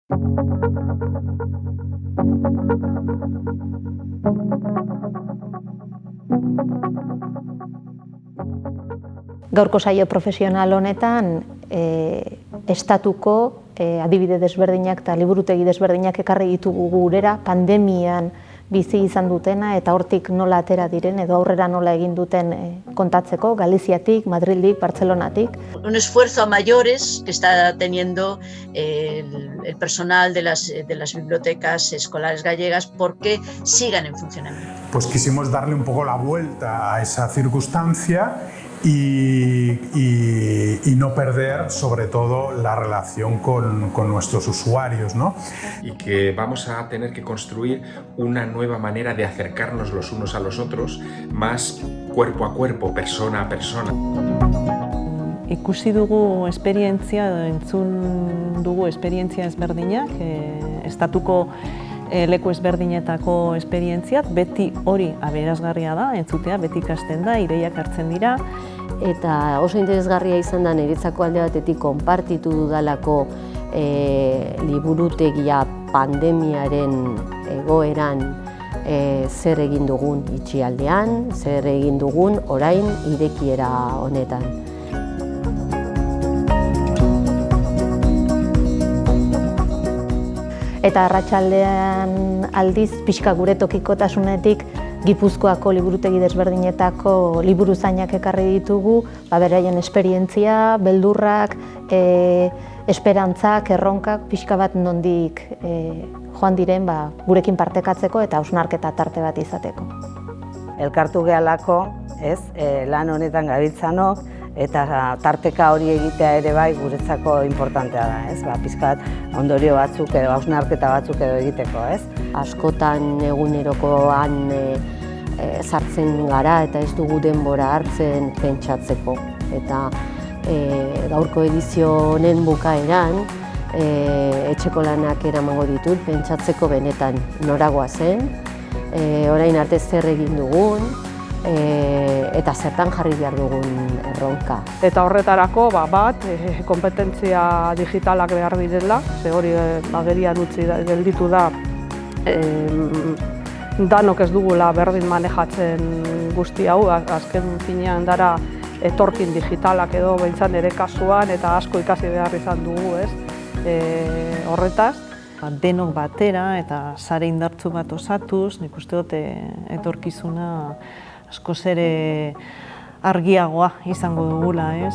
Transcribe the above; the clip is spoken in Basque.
Gaurko saio profesional honetan estatuko adibide desberdinak eta liburutegi desberdinak ekarri ditugu gurera pandemian bizi izan dutena eta hortik nola atera diren edo aurrera nola egin duten kontatzeko, Galiziatik, Madrildik, Bartzelonatik. Un esfuerzo a mayores que está teniendo el personal de las bibliotecas escolares gallegas porque sigan en funcionamiento. Pues quisimos darle un poco la vuelta a esa circunstancia y no perder sobre todo la relación con nuestros usuarios, ¿no? Y que vamos a tener que construir una nueva manera de acercarnos los unos a los otros, más cuerpo a cuerpo, persona a persona. Ikusi dugu esperientzia, entzun dugu esperientzia ezberdinak, estatuko leku ezberdinetako esperientziat, beti hori aberasgarria da, entzutea, beti ikasten da, ideiak hartzen dira. Eta oso interesgarria izan da niretzako alde batetik konpartitu dudalako liburutegia pandemiaren egoeran zer egin dugun itxialdean, zer egin dugun orain irekiera honetan. Eta arratsaldean aldiz pixka gure tokikotasunetik Gipuzkoako liburutegi desberdinetako liburuzainak ekarri ditugu, beraien esperientzia, beldurrak, esperantzak, erronkak, pixka bat nondik joan diren gurekin partekatzeko eta hausnarketa tarte bat izateko. Elkartu gehalako, lan honetan gabiltzanok, eta tarteka hori egitea ere bai guretzako importantea da, pixkat ondorio batzuk edo hausnarketa batzuk edo egiteko, Askotan egunerokoan sartzen gara eta ez dugu denbora hartzen pentsatzeko. Eta gaurko edizio honen bukaeran etxeko lanak eramango ditut pentsatzeko benetan noragoa zen, orain arte zer egin dugun, eta zertan jarri behar dugun erronka. Eta horretarako bat, kompetentzia digitalak behar direla, ze hori agerian utzi gelditu da, danok ez dugula berdin manejatzen guzti hau, azken finean dara etorkin digitalak edo behintzat nire kasuan eta asko ikasi behar izan dugu, horretaz. Denok batera eta sare indartsu bat osatuz, nik uste dut etorkizuna askoz ere argiagoa izango dugula, ez?